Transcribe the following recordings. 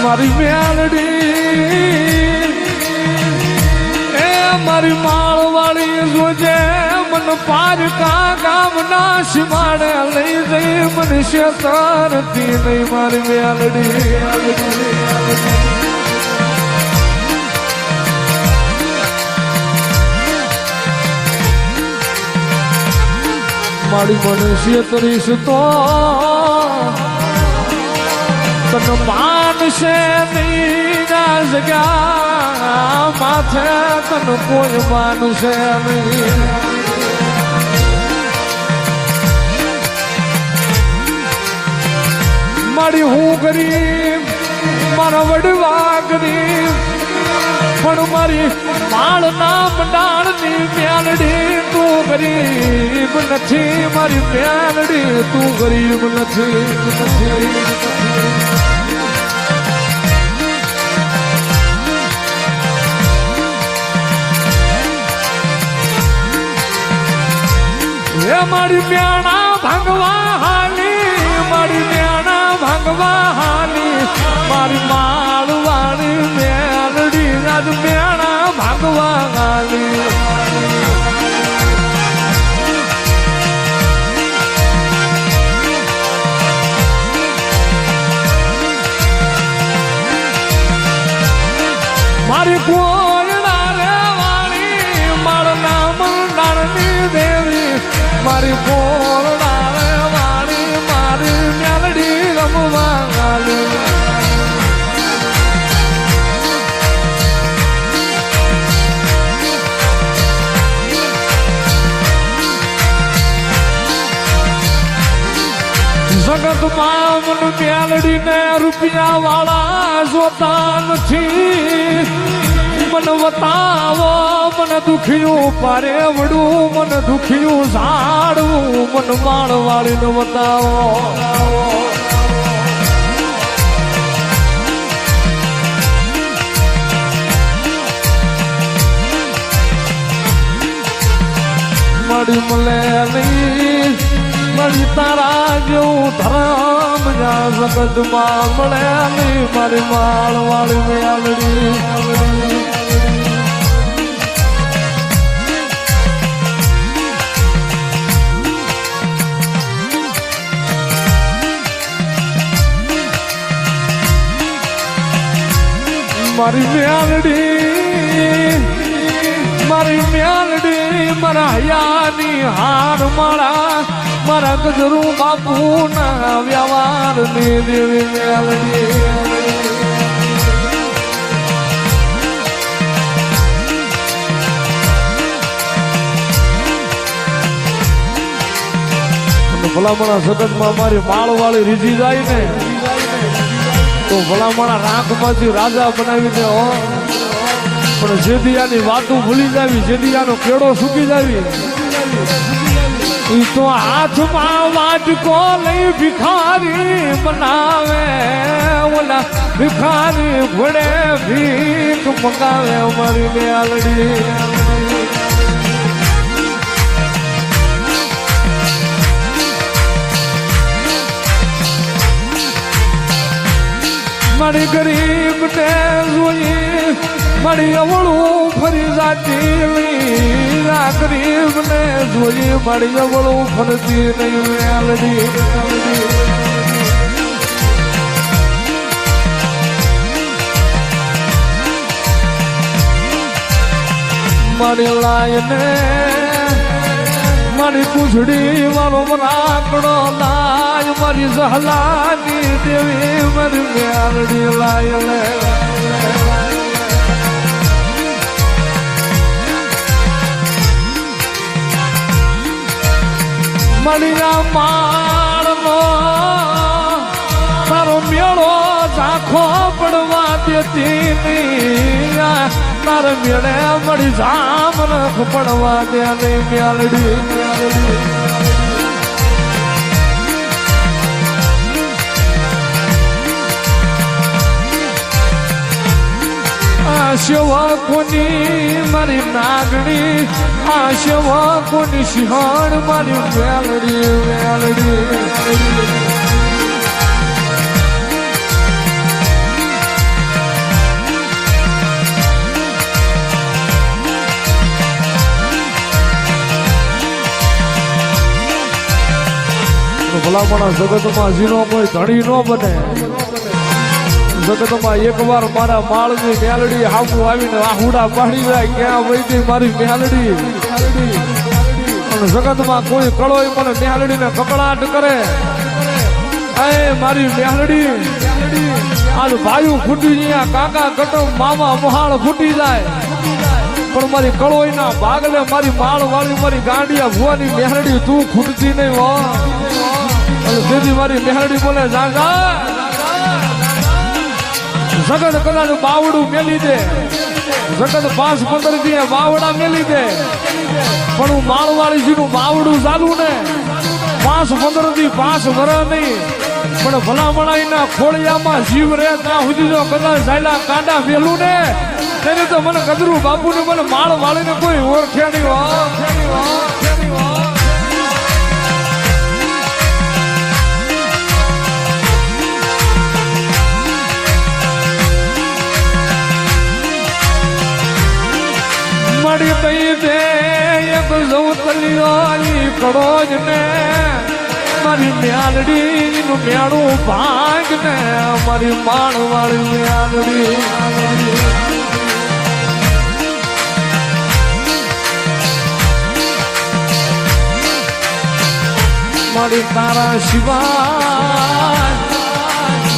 મારી મેલડી એ મારી માળવાળી જોજે મન પારકા ગામના સીમાડે લઈ જઈ મને શેતારતી નહીં મારી મેલડી મારી મને શેતરીશ તો તન માનશે નહીં ના જગ્યા માથે તન કોઈ માનશે નહીં મારી હું ગરીબ મારા વડવા ગરીબ પણ મારી માળ ના મંડાળની મેલડી તું ગરીબ નથી મારી મેલડી તું ગરીબ નથી હે મારી મ્યાણા ભાંગવા હાલી મારી મ્યાણા ભાંગવા હાલી મારી માળવાળી મેલડી રાજ મ્યાણા ભાંગવા હાલી મારી કોયડા રે વાળી માળના મંડાળની દેવી મારી કોયડા રે વાળી મારી મેલડી રમવા ગાલી જગતમાં મન મેલડીને રૂપિયા વાળા જોતા નથી મન બતાવો મન દુખ્યું પારેવડું મન દુખ્યું ઝાડવું મન માળવાળીને બતાવો મળી મળે નહીં મળી તારા જેવું ધરમ જા જગતમાં મળે નહીં મારી માળવાળી મેલડી મારી મેલડી મારા હયાની હાર માળા મારા ગજરું બાપુ ના વ્યવહાર ની દેવી મેલડી ભલામણા સદનમાં મારી માળવાળી રીઝી જાય ને તો ભલામણા રાંખમાંથી રાજા બનાવીને હો પણ જેદિયાની વાતો ભૂલી જાવી જેદિયાનો કેળો સૂકી જાવી ઈ તો હાથમાં વાટકો લઈ ભિખારી બનાવે ઓલા ભિખારી ઘોડે ભીખ મંગાવે અમારી મેલડી મારી ગરીબ ને જોઈ મારી અવળું ફરી જાતી આ ગરીબ ને જોઈ મારી અવળું ફરતી નહીં મેલડી મારી લાયને મારી પૂછડી મારો મરાકડો લાય મારી જહલાની દેવી મારી મેલડી લાયને મળ્યા માળનો તારો મેળો ઝાંખો પડવા દેતી નહીં તાર મેળે મળી જામ રખ પડવા દે નહીં મેલડી સેવા કોની મારી નાગણી આ સેવા કોની સિંહણ મારી મેલડી મેલડી ભલામણા જગતમાં જીનો કોઈ ધણી ન બને. જગતમાં એકવાર મારા માળની મેલડી હામું આવીને આહુડા પાડી જાય ક્યાં વૈદી મારી મેલડી. અને જગતમાં કોઈ કળોય મને મેલડીને કકડાટ કરે. એ મારી મેલડી આજ ભાઈઓ ફૂટી ગયા, કાકા કટમ મામા મહાળ ફૂટી જાય, પણ મારી કળોઈના ભાગલે મારી માળ વાળી મારી ગાંડિયા ભુવાની મેહરડી તું ખૂટતી નહીં હો. અને તેથી મારી મેહરડી બોલે જાગા જગત કદાચ બાવડું મેલી દે, જગત 5-15 દી બાવડા મેલી દે, પણ હું માળવાળી નું બાવડું ચાલુ ને 5-15 દી 5 વર્ષ નહીં, પણ ભલામણાઈના ખોળિયામાં જીવ રે ત્યાં સુધી જો કદાચ ઝાયલા કાંડા મેલું ને તેને તો મને કદરું બાપુ ને મને માળ વાળીને કોઈ ઓળખે નહીં હો. મળી કઈ દે એક જવતલિયોની કડો જ ને મારી મ્યાલડી નું મેળું ભાગ ને મારી માળ વાળી મ્યાલડી. મારી તારા શિવાય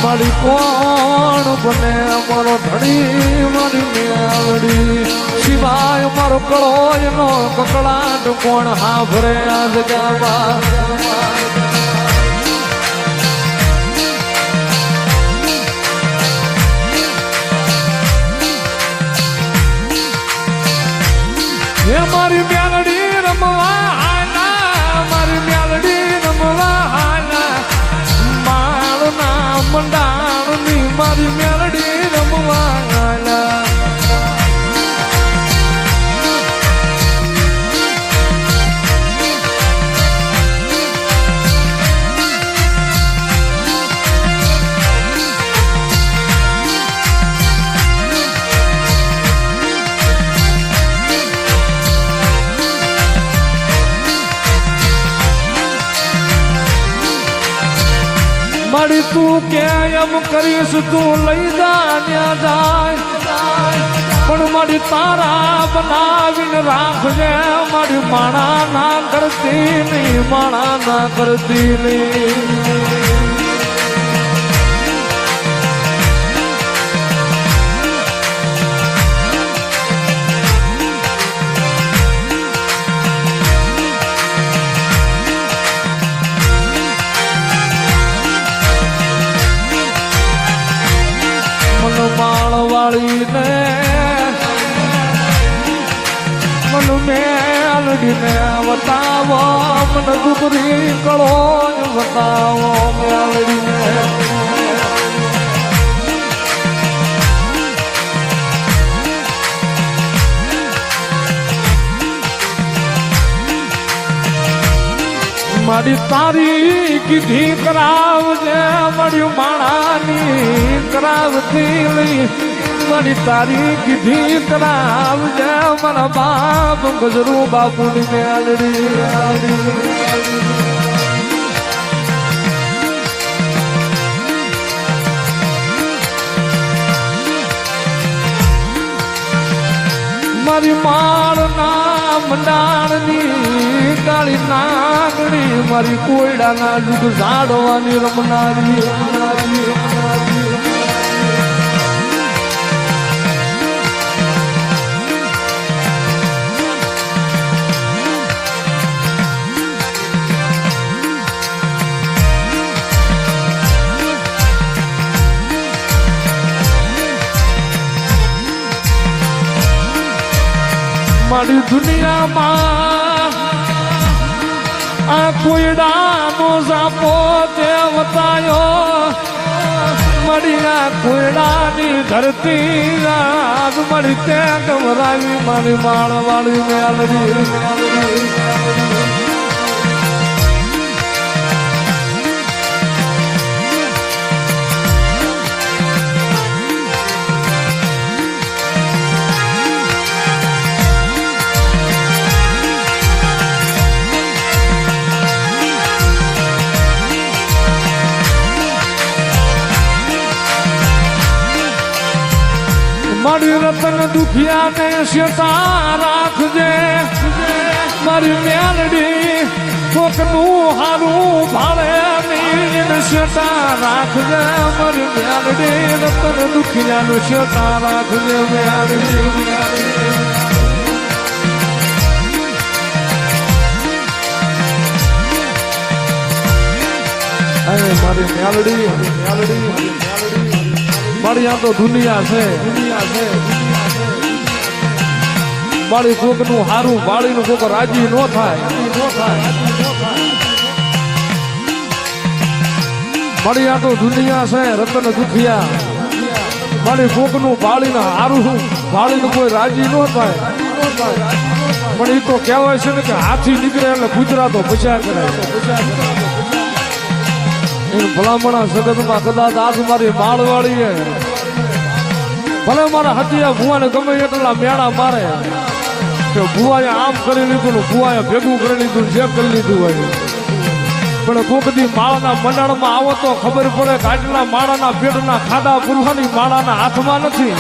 મારી કોણ બને મારો ધણી મારી મેળડી શિવાય મારો કળો એનો કકડાટ કોણ હાભરે આ જગામાં. હે મારી મેલડી રમવા હાના, મારી મેલડી રમવા હાના, માળના મંડાણની મારી મેલડી રમવા હાના. મારી તું કે એમ કરીશ તું લઈ જા જાય, પણ મારી તારા બનાવીને રાખજે મારી માણા ના કરતી નહીં, માણા ના કરતી નહીં. માળવાળીને મન મેલડીને બતાવો, મન દુબરી કળો બતાવો મેલડીને. મારી તારી કીધી કરાવજે મારી માણાની કરાવતી લઈ, મારી તારી કીધી કરાવજે મારા બાપ ગજરું બાપુની મેલડી. મારી માળના મંડાણની કાળી નાગણી મારી કોયડાના દૂધ ઝાડવાની રમનારી. મારી દુનિયામાં આ કોયડાનો સાપો તે વતાયો, મારી આ કોયડાની ધરતી આગ મળી તે ગમરાવી મારી માળવાળી મેલડી. રતન દુખિયાને શેતા રાખજે મારી મેલડી કોકનું હારું ભાળે નહીં શેતા રાખજે મારી મેલડી રતન દુખિયાનું શેતા રાખજે મેલડી મારી મેલડી મારી આ તો દુનિયા છે મારી કોકનું હારું વાળીનું કોક રાજી ન થાય મારી આ તો દુનિયા છે રતન દુખિયા મારી કોકનું વાળીને હારું વાળીનું કોઈ રાજી ન થાય પણ એ તો કહેવાય છે ને કે હાથી નીકળે એટલે ગુજરાતો પછા કરે ભલામણા જગતમાં કદાચ આજ મારી માળવાળી ભલે મારા હતિયા ભુવાને ગમે એટલા મેળા મારે કે ભુવાએ આમ કરી લીધું ભુવાએ ભેગું કરી લીધું જે કરી લીધું હોય પણ કોકદી માળાના મંડાણમાં આવો તો ખબર પડે કે આટલા માળાના પેટના ખાડા પુરવાની માળાના હાથમાં નથી